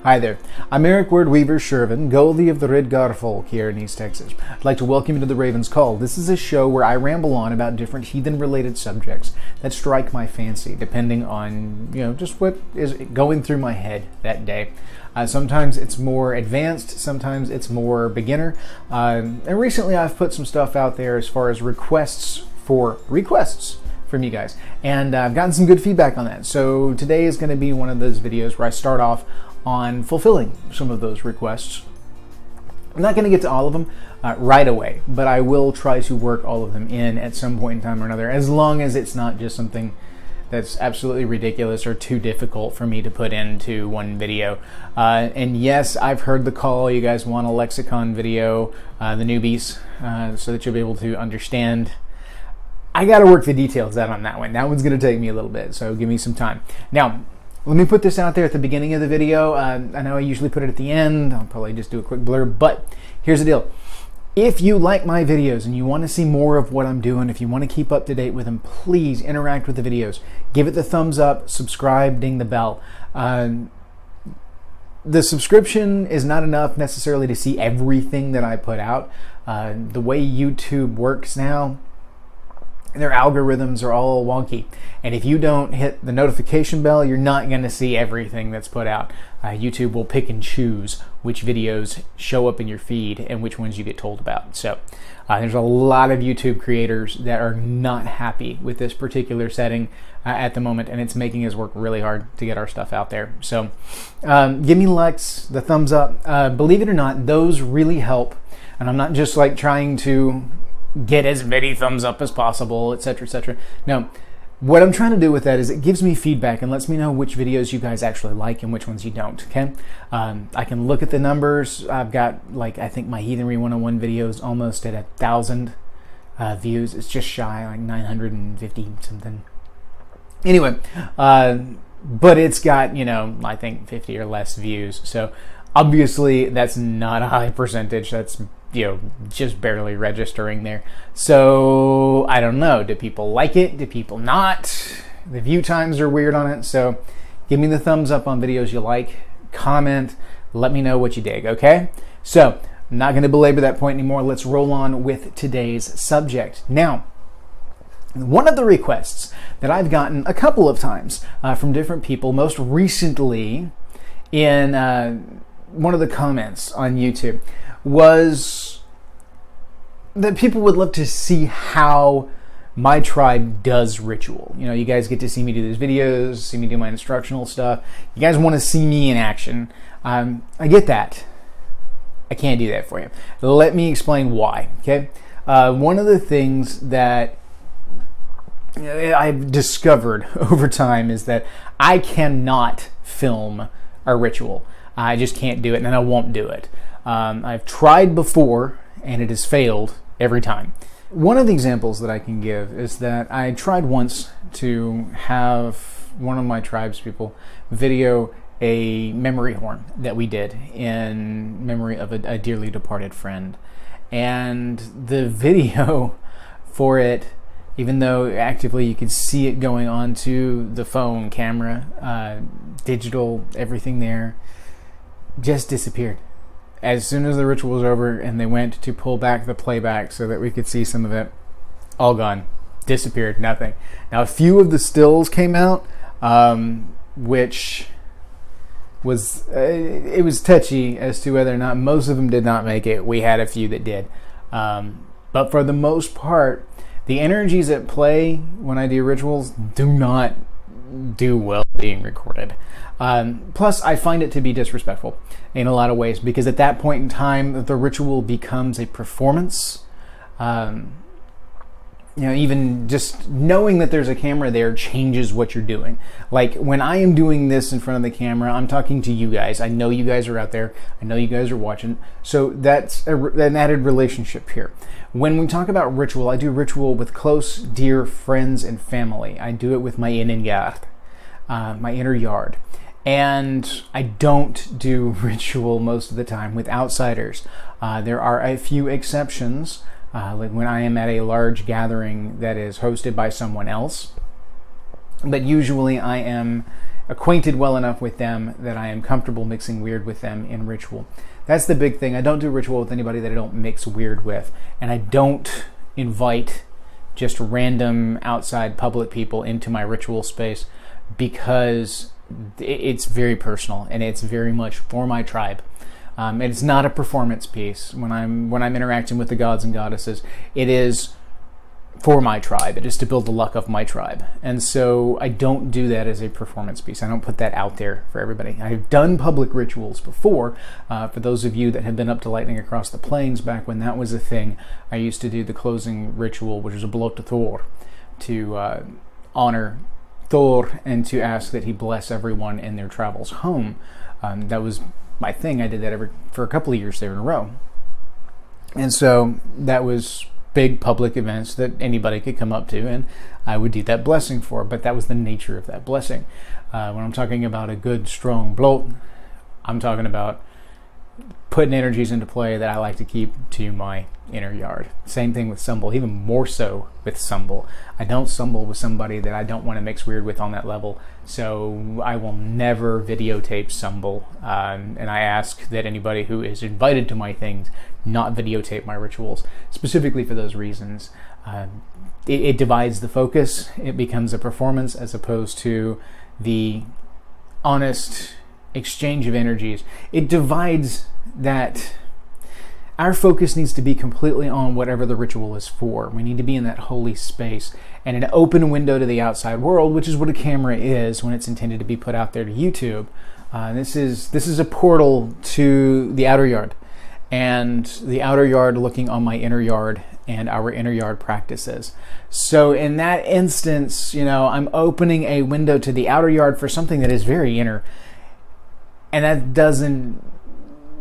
Hi there, I'm Eric Wordweaver Sjerven, Goldie of the Hridgar folk here in East Texas. I'd like to welcome you to the Raven's Call. This is a show where I ramble on about different heathen-related subjects that strike my fancy, depending on, just what is going through my head that day. Sometimes it's more advanced, sometimes it's more beginner. And recently I've put some stuff out there as far as requests from you guys, and I've gotten some good feedback on that. So today is going to be one of those videos where I start off on fulfilling some of those requests. I'm not going to get to all of them right away, but I will try to work all of them in at some point in time or another, as long as it's not just something that's absolutely ridiculous or too difficult for me to put into one video. And yes, I've heard the call. You guys want a lexicon video, the newbies, so that you'll be able to understand. I got to work the details out on that one. That one's going to take me a little bit, so give me some time. Now, let me put this out there at the beginning of the video. I know I usually put it at the end. I'll probably just do a quick blurb, but here's the deal. If you like my videos and you want to see more of what I'm doing, if you want to keep up to date with them, please interact with the videos. Give it the thumbs up, subscribe, ding the bell. The subscription is not enough necessarily to see everything that I put out. The way YouTube works now, their algorithms are all wonky, and if you don't hit the notification bell, you're not going to see everything that's put out. YouTube will pick and choose which videos show up in your feed and which ones you get told about. So there's a lot of YouTube creators that are not happy with this particular setting at the moment, and it's making us work really hard to get our stuff out there. So give me likes, the thumbs up. Believe it or not, those really help, and I'm not just like trying to get as many thumbs up as possible, etc., etc. No, what I'm trying to do with that is it gives me feedback and lets me know which videos you guys actually like and which ones you don't, okay? I can look at the numbers. I've got, I think my Heathenry 101 video is almost at 1,000 views. It's just shy, like 950 something. Anyway, but it's got, I think 50 or less views. So obviously that's not a high percentage. That's just barely registering there. So I don't know. Do people like it? Do people not? The view times are weird on it. So give me the thumbs up on videos you like. Comment. Let me know what you dig, okay? So I'm not going to belabor that point anymore. Let's roll on with today's subject. Now, one of the requests that I've gotten a couple of times from different people, most recently in one of the comments on YouTube, was that people would love to see how my tribe does ritual. You guys get to see me do these videos, see me do my instructional stuff. You guys want to see me in action. I get that. I can't do that for you. Let me explain why, okay? One of the things that I've discovered over time is that I cannot film a ritual. I just can't do it, and I won't do it. I've tried before, and it has failed every time. One of the examples that I can give is that I tried once to have one of my tribes people video a memory horn that we did in memory of a dearly departed friend. And the video for it, even though actively you can see it going onto the phone camera, digital, everything there, just disappeared. As soon as the ritual was over and they went to pull back the playback so that we could see some of it, all gone, disappeared, nothing. Now a few of the stills came out, which was, it was touchy as to whether or not most of them did not make it. We had a few that did. But for the most part, the energies at play when I do rituals do not do well being recorded. Plus, I find it to be disrespectful in a lot of ways, because at that point in time, the ritual becomes a performance. Even just knowing that there's a camera there changes what you're doing. Like when I am doing this in front of the camera, I'm talking to you guys. I know you guys are out there. I know you guys are watching. So that's an added relationship here. When we talk about ritual, I do ritual with close, dear friends and family. I do it with my inner yard. And I don't do ritual most of the time with outsiders. There are a few exceptions, like when I am at a large gathering that is hosted by someone else. But usually I am acquainted well enough with them that I am comfortable mixing weird with them in ritual. That's the big thing. I don't do ritual with anybody that I don't mix weird with. And I don't invite just random outside public people into my ritual space because it's very personal and it's very much for my tribe. And it's not a performance piece. When I'm interacting with the gods and goddesses, it is for my tribe. It is to build the luck of my tribe. And so I don't do that as a performance piece. I don't put that out there for everybody. I've done public rituals before. For those of you that have been up to Lightning Across the Plains back when that was a thing, I used to do the closing ritual, which was a Blot to Thor, to honor Thor and to ask that he bless everyone in their travels home. That was my thing. I did that for a couple of years there in a row. And so that was big public events that anybody could come up to, and I would do that blessing for. But that was the nature of that blessing. When I'm talking about a good, strong Blot, I'm talking about putting energies into play that I like to keep to my inner yard. Same thing with Sumbul, even more so with Sumbul. I don't Sumbul with somebody that I don't want to mix weird with on that level, so I will never videotape Sumbul. And I ask that anybody who is invited to my things not videotape my rituals, specifically for those reasons. It divides the focus. It becomes a performance as opposed to the honest exchange of energies. It divides that. Our focus needs to be completely on whatever the ritual is for. We need to be in that holy space and an open window to the outside world, which is what a camera is when it's intended to be put out there to YouTube. This is a portal to the outer yard, and the outer yard looking on my inner yard and our inner yard practices. So in that instance, I'm opening a window to the outer yard for something that is very inner, and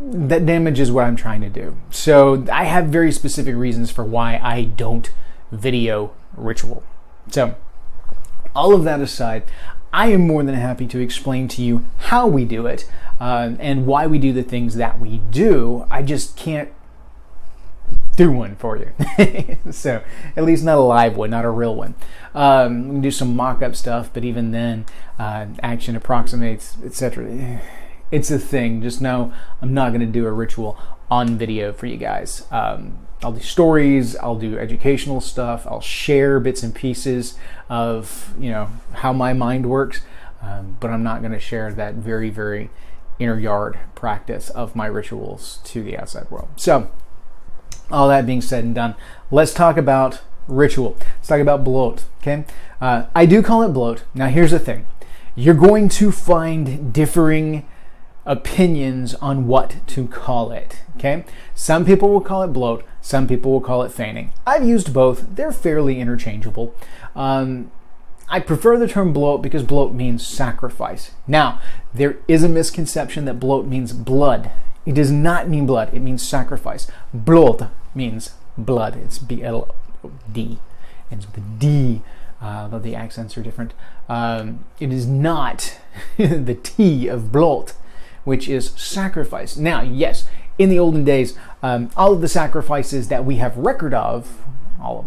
that damages what I'm trying to do. So I have very specific reasons for why I don't video ritual. So all of that aside, I am more than happy to explain to you how we do it and why we do the things that we do. I just can't do one for you. So at least not a live one, not a real one. We can do some mock-up stuff, but even then, action approximates, etc. It's a thing. Just know I'm not going to do a ritual on video for you guys. I'll do stories, I'll do educational stuff, I'll share bits and pieces of how my mind works, but I'm not going to share that very, very inner yard practice of my rituals to the outside world. So all that being said and done, let's talk about ritual. Let's talk about Blot. Okay, I do call it Blot. Now here's the thing: you're going to find differing opinions on what to call it. Okay, some people will call it Blot, some people will call it feigning. I've used both. They're fairly interchangeable. I prefer the term Blot because Blot means sacrifice. Now, there is a misconception that Blot means blood. It does not mean blood. It means sacrifice. Blot means blood. It's B-L-D. It's the D, though the accents are different. It is not the T of Blot, which is sacrifice. Now, yes, in the olden days, all of the sacrifices that we have record of,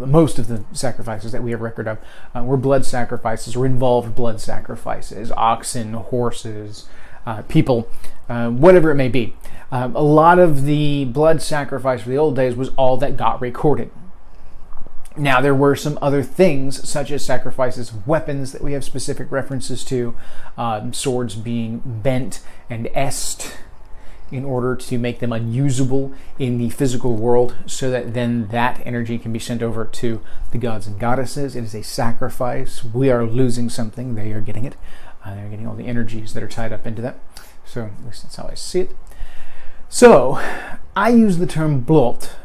most of the sacrifices that we have record of, were blood sacrifices or involved blood sacrifices, oxen, horses, people, whatever it may be. A lot of the blood sacrifice for the old days was all that got recorded. Now, there were some other things, such as sacrifices of weapons that we have specific references to, swords being bent and est in order to make them unusable in the physical world, so that then that energy can be sent over to the gods and goddesses. It is a sacrifice. We are losing something. They are getting it. They're getting all the energies that are tied up into that. So at least that's how I see it. So I use the term Blot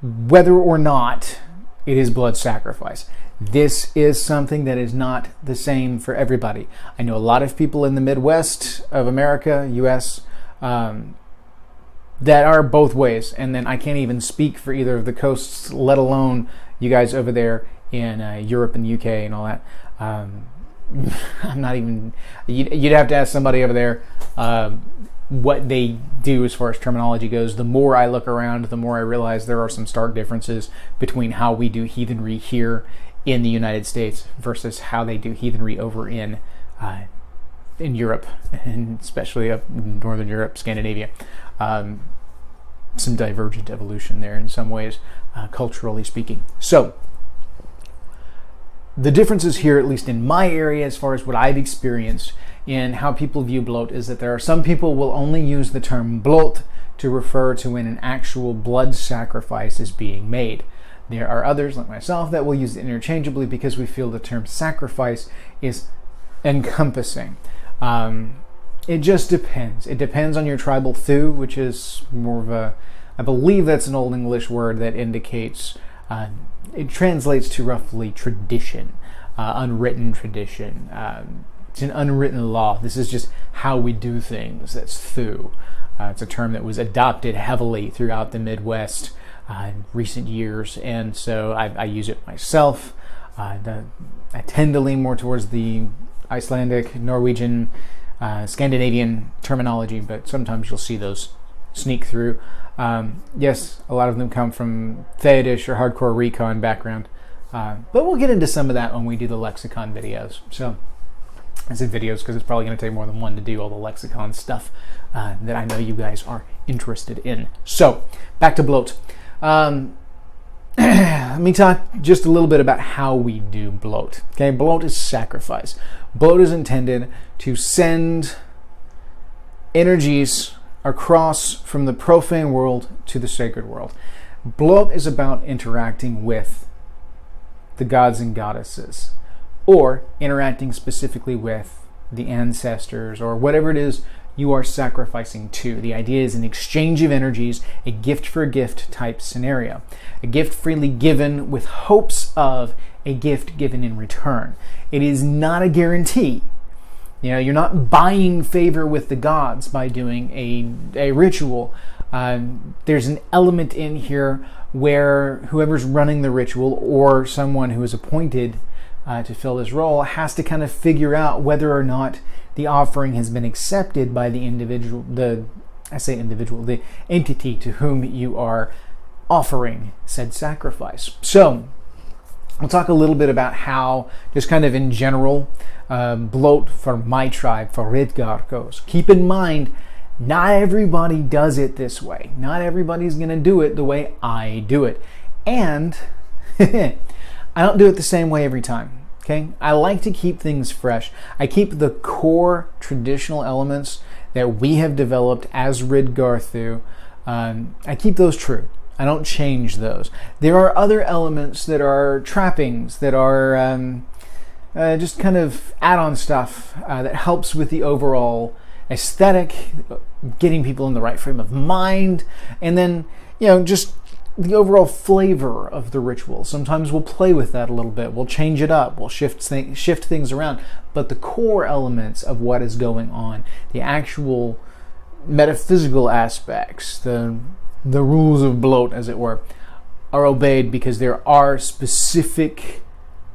whether or not it is blood sacrifice. This is something that is not the same for everybody. I know a lot of people in the Midwest of America, U.S., that are both ways, and then I can't even speak for either of the coasts, let alone you guys over there in Europe and the UK and all that. I'm not even. You'd have to ask somebody over there what they do as far as terminology goes. The more I look around, the more I realize there are some stark differences between how we do heathenry here in the United States versus how they do heathenry over in in Europe, and especially up in Northern Europe, Scandinavia. Some divergent evolution there in some ways, culturally speaking. So the differences here, at least in my area, as far as what I've experienced in how people view Blot, is that there are some people will only use the term Blot to refer to when an actual blood sacrifice is being made. There are others, like myself, that will use it interchangeably because we feel the term sacrifice is encompassing. It just depends. It depends on your tribal thu, which is more of a, I believe that's an Old English word that indicates, it translates to roughly tradition, unwritten tradition. It's an unwritten law. This is just how we do things. That's thu. It's a term that was adopted heavily throughout the Midwest in recent years, and so I use it myself. I tend to lean more towards the Icelandic, Norwegian, Scandinavian terminology, but sometimes you'll see those sneak through. Yes, a lot of them come from Theodish or hardcore recon background, but we'll get into some of that when we do the lexicon videos. So I said videos because it's probably going to take more than one to do all the lexicon stuff that I know you guys are interested in. So back to Blot. Let me talk just a little bit about how we do Blot. Okay, Blot is sacrifice. Blot is intended to send energies across from the profane world to the sacred world. Blot is about interacting with the gods and goddesses, or interacting specifically with the ancestors, or whatever it is you are sacrificing to. The idea is an exchange of energies, a gift for a gift type scenario. A gift freely given with hopes of a gift given in return. It is not a guarantee. You know, you're not buying favor with the gods by doing a ritual. There's an element in here where whoever's running the ritual, or someone who is appointed to fill this role, has to kind of figure out whether or not the offering has been accepted by the individual, the entity to whom you are offering said sacrifice. So we'll talk a little bit about how, just kind of in general, Blot for my tribe, for Hridgar, goes. Keep in mind, not everybody does it this way. Not everybody's going to do it the way I do it. And I don't do it the same way every time. Okay? I like to keep things fresh. I keep the core traditional elements that we have developed as Hridgar thu. I keep those true. I don't change those. There are other elements that are trappings, that are just kind of add-on stuff that helps with the overall aesthetic, getting people in the right frame of mind, and then, you know, just the overall flavor of the ritual. Sometimes we'll play with that a little bit. We'll change it up. We'll shift things around. But the core elements of what is going on, the actual metaphysical aspects, the rules of Blot, as it were, are obeyed because there are specific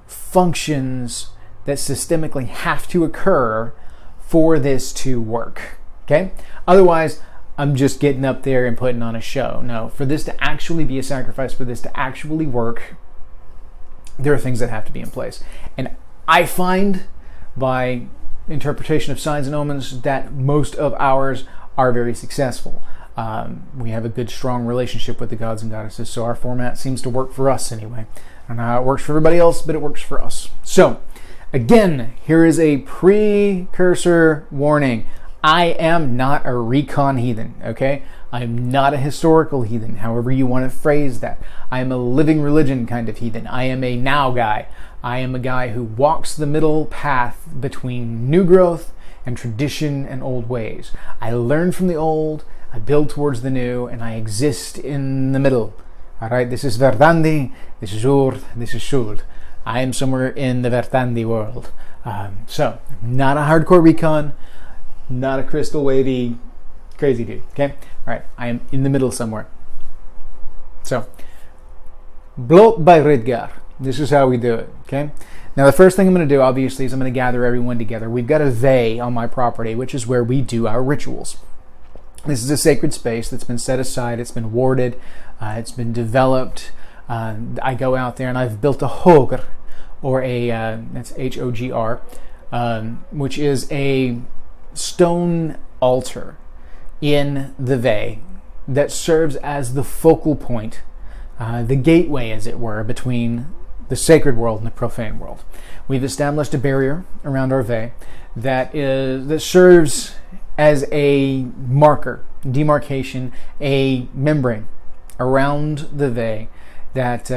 functions that systemically have to occur for this to work. Okay? Otherwise, I'm just getting up there and putting on a show. No, for this to actually be a sacrifice, for this to actually work, there are things that have to be in place. And I find, by interpretation of signs and omens, that most of ours are very successful. We have a good, strong relationship with the gods and goddesses, so our format seems to work for us anyway. I don't know how it works for everybody else, but it works for us. So, again, here is a precursor warning. I am not a recon heathen, okay? I am not a historical heathen, however you want to phrase that. I am a living religion kind of heathen. I am a now guy. I am a guy who walks the middle path between new growth and tradition and old ways. I learn from the old, I build towards the new, and I exist in the middle. All right, this is Verdandi, this is Urd, this is Skuld. I am somewhere in the Verdandi world. So, not a hardcore recon, not a crystal wavy crazy dude, okay? All right, I am in the middle somewhere. So, Blot by Hridgar. This is how we do it, okay? Now, the first thing I'm going to do, obviously, is I'm going to gather everyone together. We've got a Ve on my property, which is where we do our rituals. This is a sacred space that's been set aside. It's been warded. It's been developed. I go out there and I've built a Hogr, or a, that's Hogr, which is a stone altar in the Ve that serves as the focal point, the gateway, as it were, between the sacred world and the profane world. We've established a barrier around our Ve that serves as a marker, demarcation, a membrane around the Ve that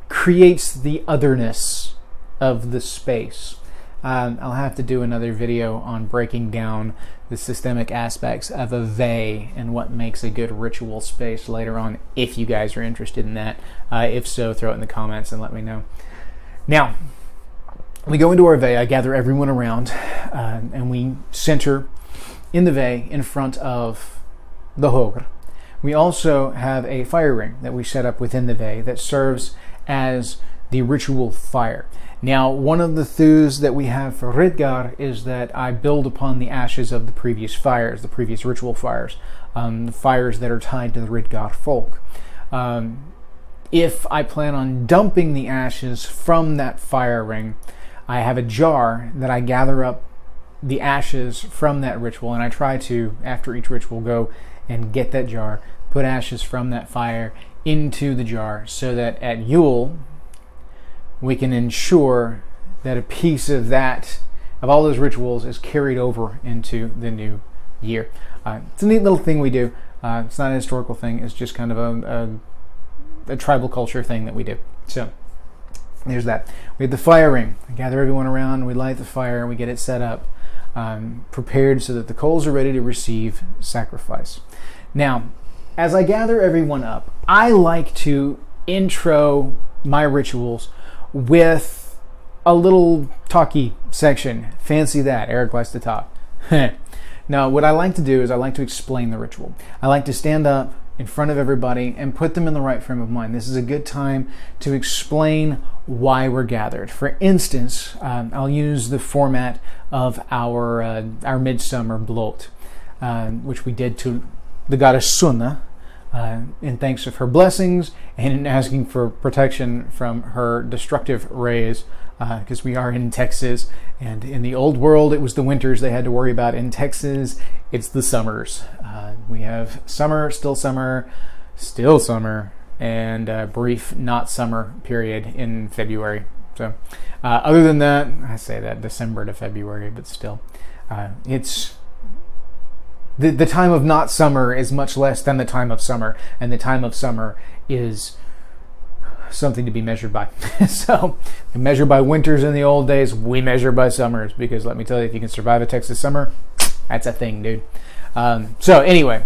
creates the otherness of the space. I'll have to do another video on breaking down the systemic aspects of a Ve and what makes a good ritual space later on, if you guys are interested in that. If so, throw it in the comments and let me know. Now, we go into our Ve, I gather everyone around, and we center in the Ve in front of the Hridgar. We also have a fire ring that we set up within the Ve that serves as the ritual fire. Now, one of the thews that we have for Hridgar is that I build upon the ashes of the previous fires, the previous ritual fires, the fires that are tied to the Hridgar folk. If I plan on dumping the ashes from that fire ring, I have a jar that I gather up the ashes from that ritual, and I try to, after each ritual, go and get that jar, put ashes from that fire into the jar, so that at Yule, we can ensure that a piece of all those rituals is carried over into the new year. It's a neat little thing we do. It's not a historical thing. It's just kind of a tribal culture thing that we do. So there's that. We have the fire ring. We gather everyone around. We light the fire. We get it set up, prepared so that the coals are ready to receive sacrifice. Now, as I gather everyone up, I like to intro my rituals with a little talky section. Fancy that. Eric likes to talk. Now, what I like to do is I like to explain the ritual. I like to stand up in front of everybody and put them in the right frame of mind. This is a good time to explain why we're gathered. For instance, I'll use the format of our midsummer Blot, which we did to the goddess Sunna, in thanks of her blessings and in asking for protection from her destructive rays, because we are in Texas, and in the old world it was the winters they had to worry about. In Texas, it's the summers. We have summer, still summer, and a brief not summer period in February. So other than that, I say that December to February, but still, it's the time of not summer is much less than the time of summer, and the time of summer is something to be measured by. So we measure by winters in the old days, we measure by summers, because let me tell you, if you can survive a Texas summer, that's a thing, dude. So anyway,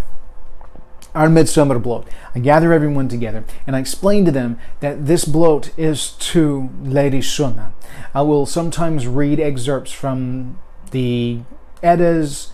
our midsummer Blot. I gather everyone together and I explain to them that this Blot is to Lady Sunna. I will sometimes read excerpts from the Eddas,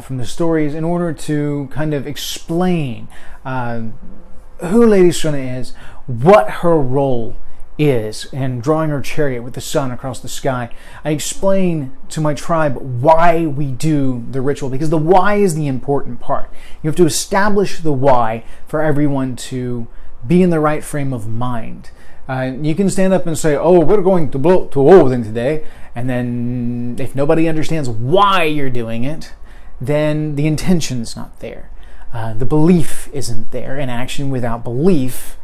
from the stories, in order to kind of explain who Lady Sunna is, what her role is in drawing her chariot with the sun across the sky. I explain to my tribe why we do the ritual, because the why is the important part. You have to establish the why for everyone to be in the right frame of mind. You can stand up and say, oh, we're going to blow to Odin today, and then if nobody understands why you're doing it, then the intention's not there. The belief isn't there, and action without belief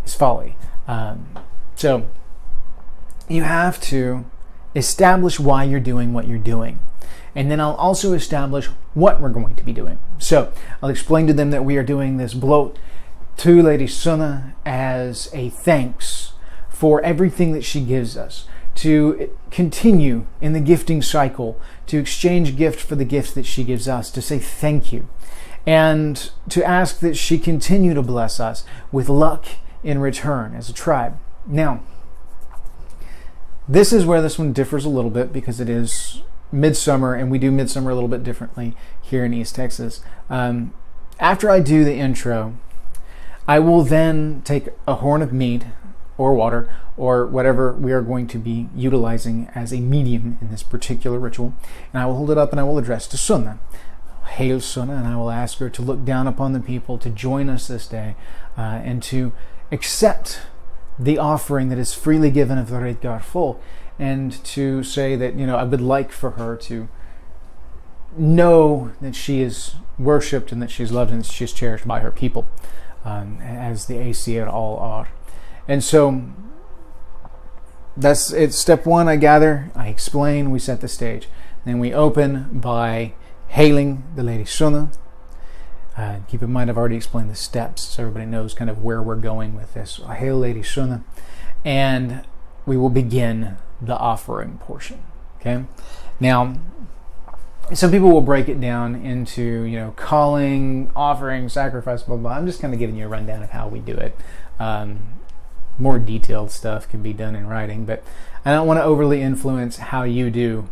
is folly. So you have to establish why you're doing what you're doing. And then I'll also establish what we're going to be doing. So I'll explain to them that we are doing this Blot to Lady Sunna as a thanks for everything that she gives us, to continue in the gifting cycle, to exchange gift for the gift that she gives us, to say thank you, and to ask that she continue to bless us with luck in return as a tribe. Now, this is where this one differs a little bit, because it is midsummer, and we do midsummer a little bit differently here in East Texas. After I do the intro, I will then take a horn of mead or water or whatever we are going to be utilizing as a medium in this particular ritual, and I will hold it up and I will address to Sunna. Hail Sunna, and I will ask her to look down upon the people, to join us this day, and to accept the offering that is freely given of the Hridgar folk, and to say that, I would like for her to know that she is worshipped and that she's loved and that she's cherished by her people, as the Aesir all are. And so that's it. Step one, I gather, I explain, we set the stage. Then we open by hailing the Lady Sunna. Keep in mind, I've already explained the steps, so everybody knows kind of where we're going with this. I hail Lady Sunna, and we will begin the offering portion. Okay? Now, some people will break it down into, calling, offering, sacrifice, blah, blah. I'm just kind of giving you a rundown of how we do it. More detailed stuff can be done in writing, but I don't want to overly influence how you do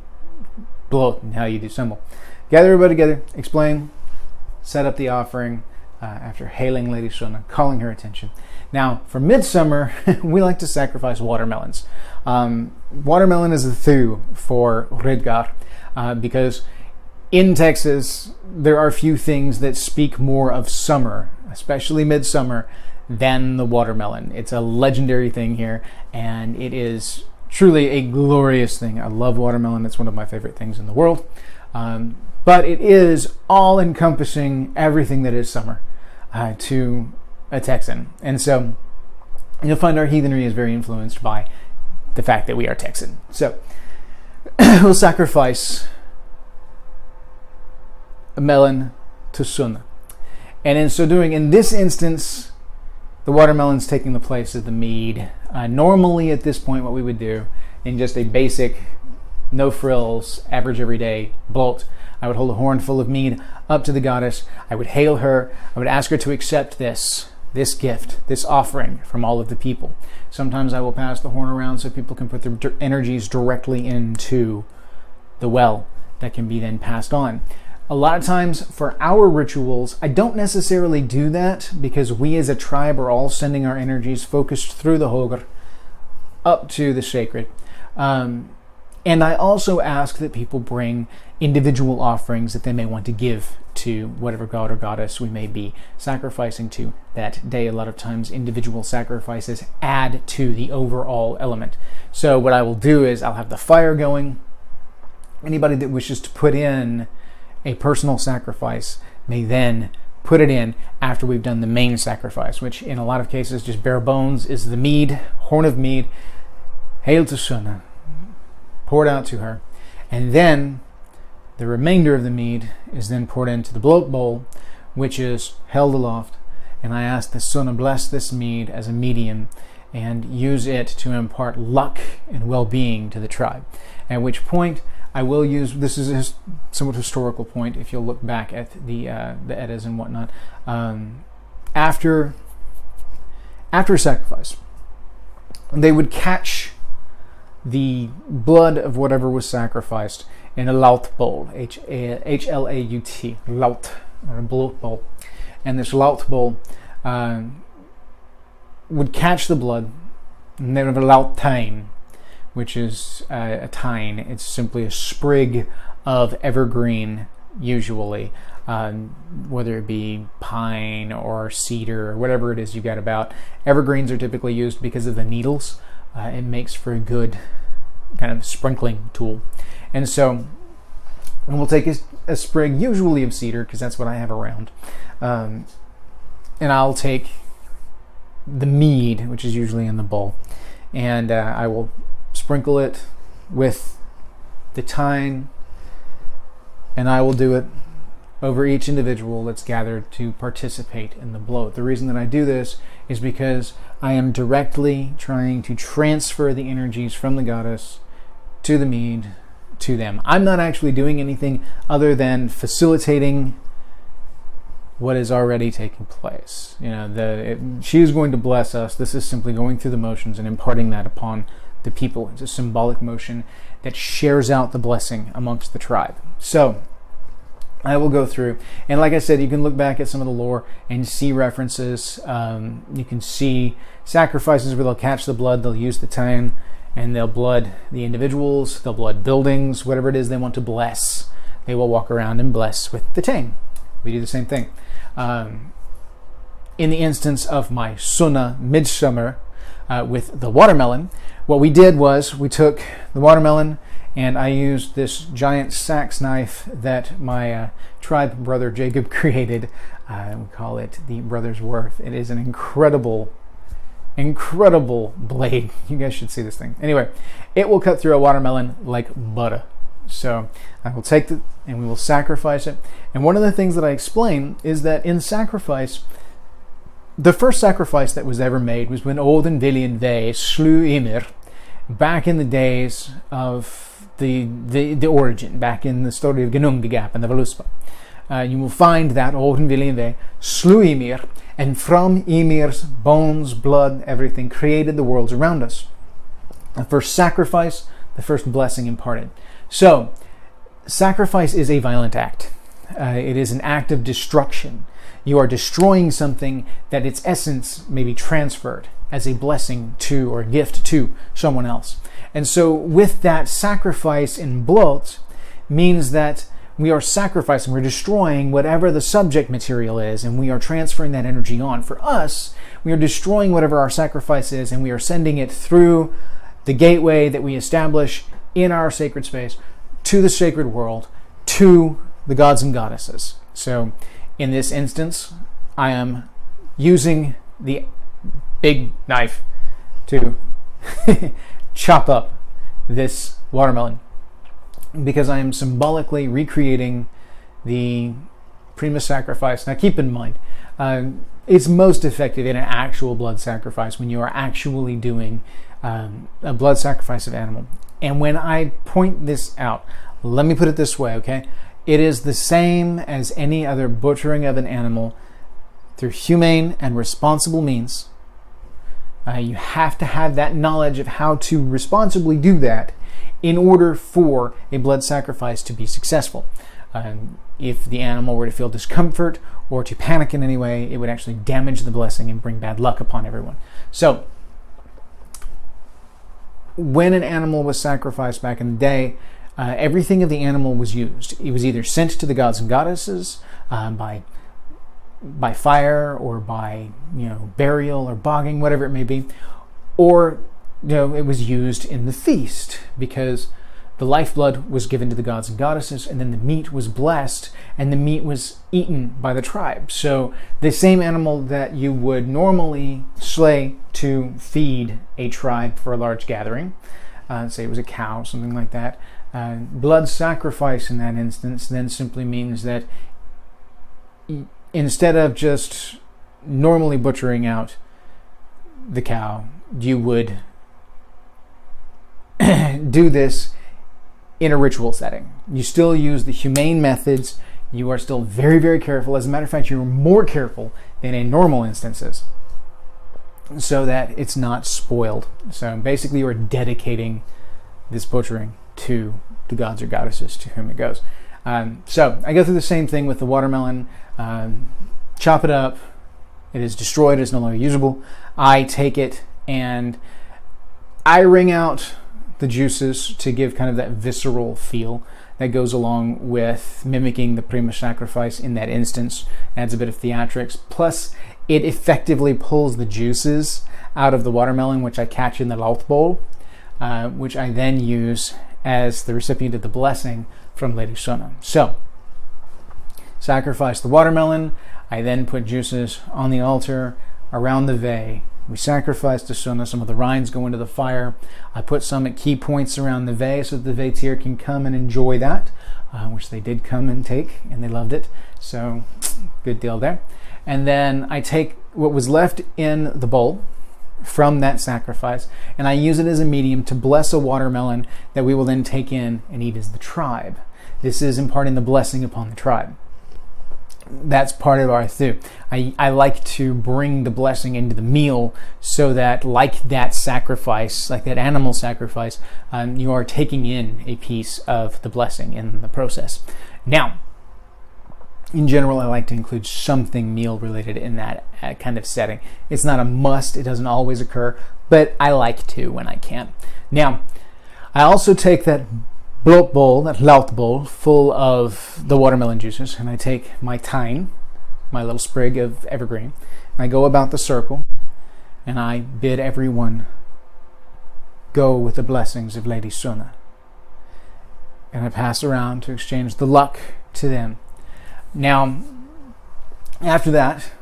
Blot and how you do symbol. Gather everybody together, explain, set up the offering after hailing Lady Sunna, calling her attention. Now, for midsummer, we like to sacrifice watermelons. Watermelon is the thu for Hridgar, because in Texas, there are few things that speak more of summer, especially midsummer, than the watermelon. It's a legendary thing here, and it is truly a glorious thing. I love watermelon. It's one of my favorite things in the world. But it is all-encompassing everything that is summer to a Texan. And so you'll find our heathenry is very influenced by the fact that we are Texan. So we'll sacrifice a melon to Sunna. And in so doing, in this instance, the watermelon's taking the place of the mead. Normally at this point, what we would do in just a basic, no frills, average everyday Blot, I would hold a horn full of mead up to the goddess. I would hail her. I would ask her to accept this gift, this offering from all of the people. Sometimes I will pass the horn around so people can put their energies directly into the well that can be then passed on. A lot of times for our rituals, I don't necessarily do that because we as a tribe are all sending our energies focused through the Hogr up to the sacred. And I also ask that people bring individual offerings that they may want to give to whatever god or goddess we may be sacrificing to that day. A lot of times individual sacrifices add to the overall element. So what I will do is I'll have the fire going. Anybody that wishes to put in a personal sacrifice may then put it in after we've done the main sacrifice, which in a lot of cases, just bare bones, is the mead, horn of mead, hail to Sunna, poured out to her. And then the remainder of the mead is then poured into the Blot bowl, which is held aloft. And I ask that Sunna bless this mead as a medium and use it to impart luck and well-being to the tribe. At which point, I will use, this is a somewhat historical point, if you'll look back at the Eddas and whatnot. After a sacrifice, they would catch the blood of whatever was sacrificed in a laut bowl, H-L-A-U-T, laut, or a Blot bowl. And this laut bowl would catch the blood, and they would have a laut thyme, which is a tine. It's simply a sprig of evergreen, usually, whether it be pine or cedar or whatever it is you got about. Evergreens are typically used because of the needles. It makes for a good kind of sprinkling tool. And so we'll take a sprig, usually of cedar, because that's what I have around. And I'll take the mead, which is usually in the bowl, and I will sprinkle it with the thyme, and I will do it over each individual that's gathered to participate in the Blot. The reason that I do this is because I am directly trying to transfer the energies from the goddess to the mead to them. I'm not actually doing anything other than facilitating what is already taking place. She is going to bless us. This is simply going through the motions and imparting that upon the people. It's a symbolic motion that shares out the blessing amongst the tribe. So I will go through, and like I said, you can look back at some of the lore and see references. You can see sacrifices where they'll catch the blood, they'll use the thyme, and they'll blood the individuals, they'll blood buildings, whatever it is they want to bless. They will walk around and bless with the thyme. We do the same thing. In the instance of my Sunna midsummer, with the watermelon. What we did was we took the watermelon, and I used this giant sax knife that my tribe brother Jacob created. We call it the Brother's Worth. It is an incredible blade. You guys should see this thing. Anyway, it will cut through a watermelon like butter. So I will take it and we will sacrifice it. And one of the things that I explain is that in sacrifice, the first sacrifice that was ever made was when Odin Viljenve slew Ymir back in the days of the origin, back in the story of Ginnungagap and the Voluspa. You will find that Odin Viljenve slew Ymir, and from Ymir's bones, blood, everything created the worlds around us. The first sacrifice, the first blessing imparted. So, sacrifice is a violent act. It is an act of destruction. You are destroying something that its essence may be transferred as a blessing to or a gift to someone else. And so with that, sacrifice in Blot means that we are sacrificing, we're destroying whatever the subject material is, and we are transferring that energy on. For us, we are destroying whatever our sacrifice is, and we are sending it through the gateway that we establish in our sacred space to the sacred world, to the gods and goddesses. So in this instance, I am using the big knife to chop up this watermelon, because I am symbolically recreating the prima sacrifice. Now keep in mind, it's most effective in an actual blood sacrifice when you are actually doing a blood sacrifice of animal. And when I point this out, let me put it this way, okay? It is the same as any other butchering of an animal through humane and responsible means. You have to have that knowledge of how to responsibly do that in order for a blood sacrifice to be successful. If the animal were to feel discomfort or to panic in any way, it would actually damage the blessing and bring bad luck upon everyone. So, when an animal was sacrificed back in the day, everything of the animal was used. It was either sent to the gods and goddesses by fire or by burial or bogging, whatever it may be, or it was used in the feast because the lifeblood was given to the gods and goddesses, and then the meat was blessed and the meat was eaten by the tribe. So the same animal that you would normally slay to feed a tribe for a large gathering, say it was a cow, something like that, blood sacrifice in that instance then simply means that instead of just normally butchering out the cow, you would do this in a ritual setting. You still use the humane methods. You are still very, very careful. As a matter of fact, you're more careful than in normal instances so that it's not spoiled. So basically, you are dedicating this butchering to the gods or goddesses to whom it goes. So I go through the same thing with the watermelon. Chop it up. It is destroyed. It's no longer usable. I take it and I wring out the juices to give kind of that visceral feel that goes along with mimicking the prima sacrifice in that instance. Adds a bit of theatrics. Plus, it effectively pulls the juices out of the watermelon, which I catch in the laut bowl, which I then use as the recipient of the blessing from Lady Sona. So, sacrifice the watermelon. I then put juices on the altar around the vey. We sacrifice to Sona. Some of the rinds go into the fire. I put some at key points around the vey so that the veytir can come and enjoy that, which they did come and take, and they loved it. So, good deal there. And then I take what was left in the bowl from that sacrifice, and I use it as a medium to bless a watermelon that we will then take in and eat as the tribe. This is imparting the blessing upon the tribe. That's part of our thu. I like to bring the blessing into the meal so that, like that sacrifice, like that animal sacrifice, you are taking in a piece of the blessing in the process. Now, in general, I like to include something meal related in that kind of setting. It's not a must, it doesn't always occur, but I like to when I can. Now, I also take that Blot bowl, that laut bowl, full of the watermelon juices, and I take my thyme, my little sprig of evergreen, and I go about the circle, and I bid everyone go with the blessings of Lady Suna. And I pass around to exchange the luck to them. Now, after that,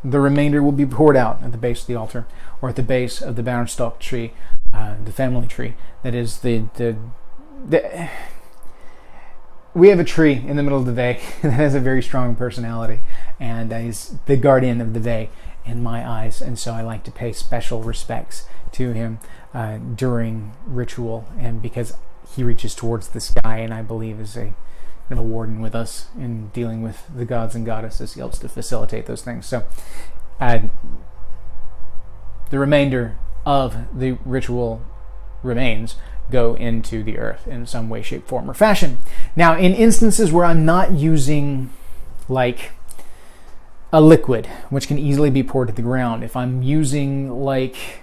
the remainder will be poured out at the base of the altar, or at the base of the Barnstalk tree, the family tree. That is we have a tree in the middle of the Vey that has a very strong personality, and is the guardian of the Vey in my eyes, and so I like to pay special respects to him during ritual, and because he reaches towards the sky, and I believe is a warden with us in dealing with the gods and goddesses. He helps to facilitate those things. So the remainder of the ritual remains go into the earth in some way, shape, form, or fashion. Now, in instances where I'm not using like a liquid, which can easily be poured to the ground, if I'm using like,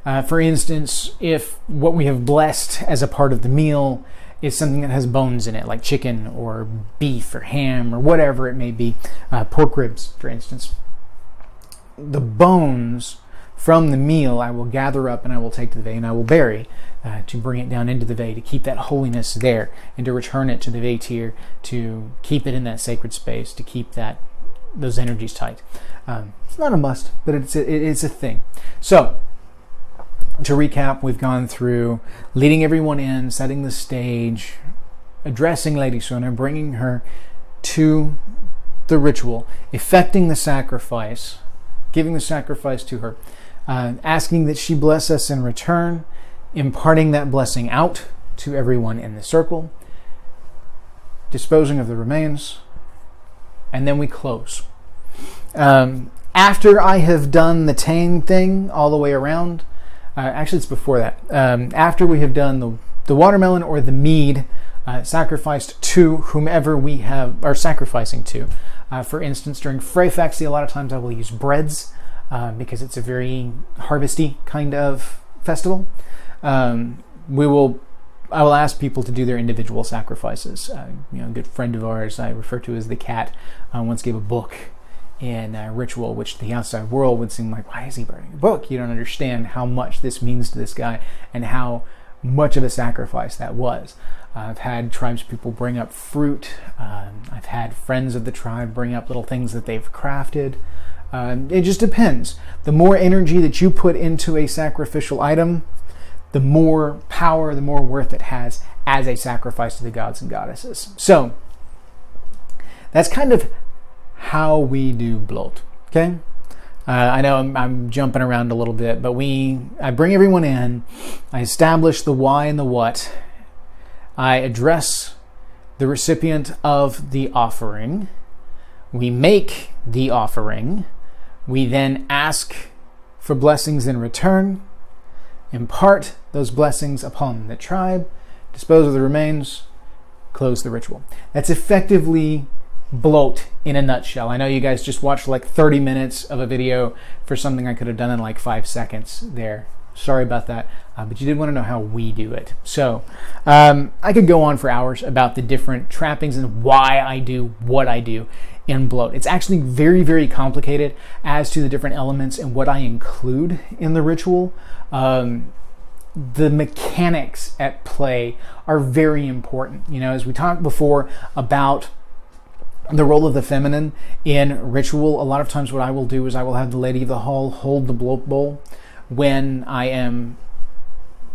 for instance, if what we have blessed as a part of the meal is something that has bones in it, like chicken or beef or ham or whatever it may be, pork ribs, for instance, the bones from the meal I will gather up and I will take to the Vey and I will bury to bring it down into the Vey, to keep that holiness there and to return it to the Vey tier, to keep it in that sacred space, to keep those energies tight. It's not a must, but it's a thing. So, to recap, we've gone through leading everyone in, setting the stage, addressing Lady Suna, bringing her to the ritual, effecting the sacrifice, giving the sacrifice to her, asking that she bless us in return, imparting that blessing out to everyone in the circle, disposing of the remains, and then we close. After I have done the Tang thing all the way around, actually, it's before that. After we have done the watermelon or the mead sacrificed to whomever we are sacrificing to. For instance, during Freyfaxi, a lot of times I will use breads because it's a very harvesty kind of festival. I will ask people to do their individual sacrifices. A good friend of ours I refer to as the cat once gave a book in ritual, which the outside world would seem like, why is he burning a book? You don't understand how much this means to this guy and how much of a sacrifice that was. I've had tribespeople bring up fruit. I've had friends of the tribe bring up little things that they've crafted. It just depends. The more energy that you put into a sacrificial item, the more power, the more worth it has as a sacrifice to the gods and goddesses. So that's kind of how we do Blot. Okay, I know I'm jumping around a little bit, but I bring everyone in, I establish the why and the what, I address the recipient of the offering, we make the offering, we then ask for blessings in return, impart those blessings upon the tribe, dispose of the remains, close the ritual. That's effectively Blot in a nutshell. I know you guys just watched like 30 minutes of a video for something I could have done in like 5 seconds there. Sorry about that, but you did want to know how we do it. So I could go on for hours about the different trappings and why I do what I do in Blot. It's actually very, very complicated as to the different elements and what I include in the ritual. The mechanics at play are very important. As we talked before about the role of the feminine in ritual, a lot of times what I will do is I will have the Lady of the Hall hold the Blot bowl when I am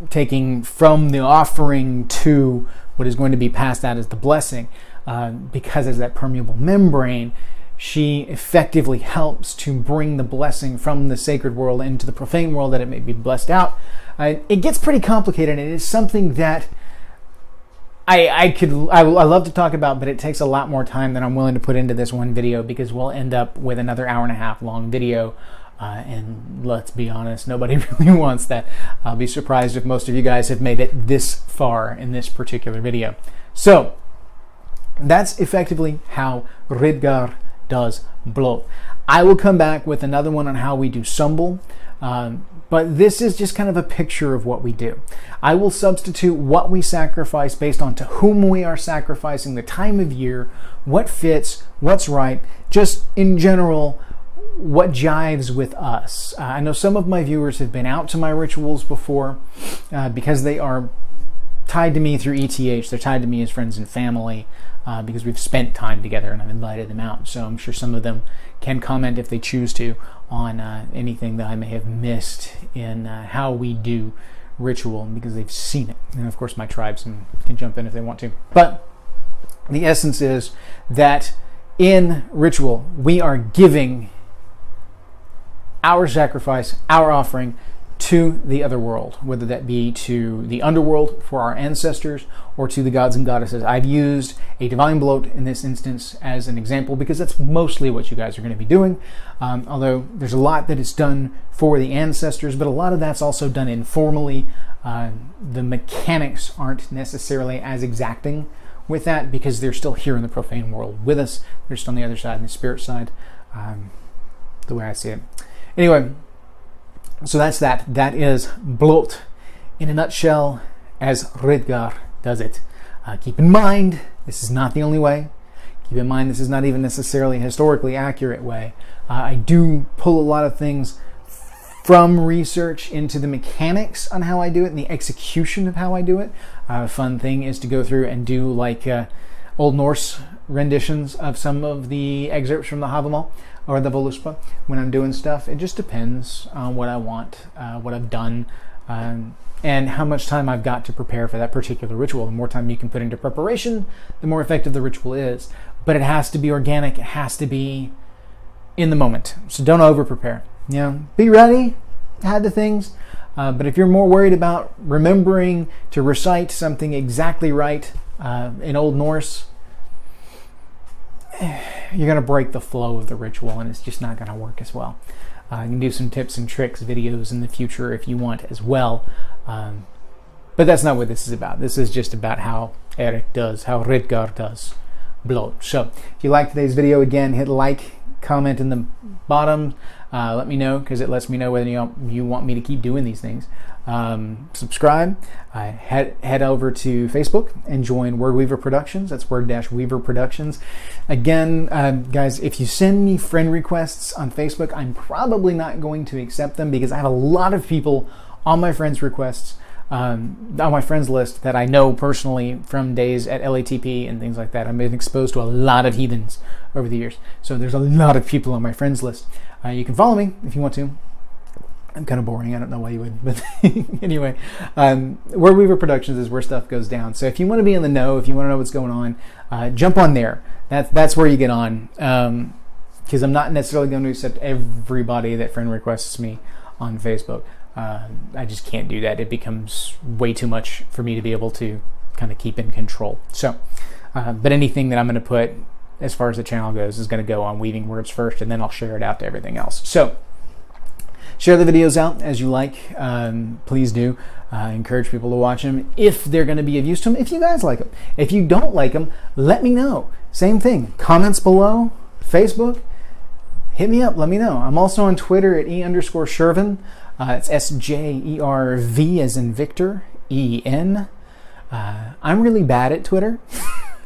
taking from the offering to what is going to be passed out as the blessing, because as that permeable membrane, she effectively helps to bring the blessing from the sacred world into the profane world that it may be blessed out. It gets pretty complicated, and it is something that I love to talk about, but it takes a lot more time than I'm willing to put into this one video, because we'll end up with another 1.5 hour long video. And let's be honest, nobody really wants that. I'll be surprised if most of you guys have made it this far in this particular video. So that's effectively how Hridgar does Blot. I will come back with another one on how we do Sumbul. But this is just kind of a picture of what we do. I will substitute what we sacrifice based on to whom we are sacrificing, the time of year, what fits, what's right, just in general, what jives with us. I know some of my viewers have been out to my rituals before because they are tied to me through ETH. They're tied to me as friends and family because we've spent time together and I've invited them out. So I'm sure some of them can comment if they choose to on anything that I may have missed in how we do ritual because they've seen it. And of course my tribes can jump in if they want to. But the essence is that in ritual we are giving our sacrifice, our offering to the other world, whether that be to the underworld for our ancestors or to the gods and goddesses. I've used a divine bloat in this instance as an example because that's mostly what you guys are going to be doing. Although there's a lot that is done for the ancestors, but a lot of that's also done informally. The mechanics aren't necessarily as exacting with that because they're still here in the profane world with us. They're just on the other side, on the spirit side, the way I see it. Anyway, so that's that. That is Blot in a nutshell as Hridgar does it. Keep in mind, this is not the only way. Keep in mind, this is not even necessarily a historically accurate way. I do pull a lot of things from research into the mechanics on how I do it and the execution of how I do it. A fun thing is to go through and do like Old Norse renditions of some of the excerpts from the Havamal or the Voluspa when I'm doing stuff. It just depends on what I want, what I've done, and how much time I've got to prepare for that particular ritual. The more time you can put into preparation, the more effective the ritual is. But it has to be organic. It has to be in the moment. So don't over-prepare. You know, be ready, add the things. But if you're more worried about remembering to recite something exactly right in Old Norse, you're going to break the flow of the ritual and it's just not going to work as well. You can do some tips and tricks videos in the future if you want as well. But that's not what this is about. This is just about how Eric does, how Hridgar does Blot. So if you like today's video, again, hit like, comment in the bottom. Let me know because it lets me know whether you want me to keep doing these things. Subscribe. Head over to Facebook and join Word Weaver Productions. That's Word-Weaver Productions. Again, guys, if you send me friend requests on Facebook, I'm probably not going to accept them because I have a lot of people on my friends requests, on my friends list that I know personally from days at LATP and things like that. I've been exposed to a lot of heathens over the years. So there's a lot of people on my friends list. You can follow me if you want to. I'm kind of boring. I don't know why you would. But anyway, Word Weaver Productions is where stuff goes down. So if you want to be in the know, if you want to know what's going on, jump on there. That's where you get on. Because I'm not necessarily going to accept everybody that friend requests me on Facebook. I just can't do that. It becomes way too much for me to be able to kind of keep in control. So, but anything that I'm going to put as far as the channel goes is going to go on Weaving Words first, and then I'll share it out to everything else. So share the videos out as you like. Please do. Encourage people to watch them if they're going to be of use to them, if you guys like them. If you don't like them, let me know. Same thing. Comments below. Facebook. Hit me up. Let me know. I'm also on Twitter at _Sjerven. It's SJERV as in Victor, EN. I'm really bad at Twitter.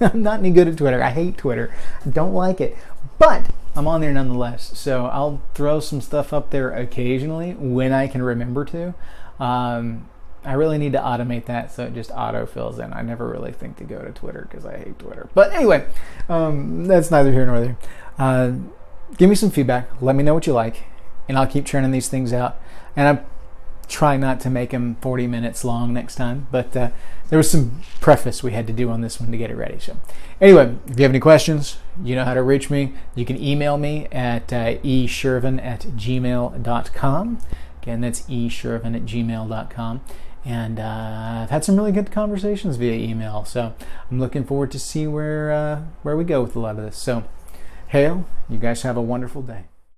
I'm not any good at Twitter. I hate Twitter. I don't like it. But I'm on there nonetheless. So I'll throw some stuff up there occasionally when I can remember to. I really need to automate that so it just auto fills in. I never really think to go to Twitter because I hate Twitter. But anyway, that's neither here nor there. Give me some feedback. Let me know what you like. And I'll keep churning these things out. And I'm try not to make them 40 minutes long next time, but there was some preface we had to do on this one to get it ready. So anyway, if you have any questions, you know how to reach me. You can email me at esjerven@gmail.com. Again, that's esjerven@gmail.com. And I've had some really good conversations via email, so I'm looking forward to see where we go with a lot of this. So, hail, you guys have a wonderful day.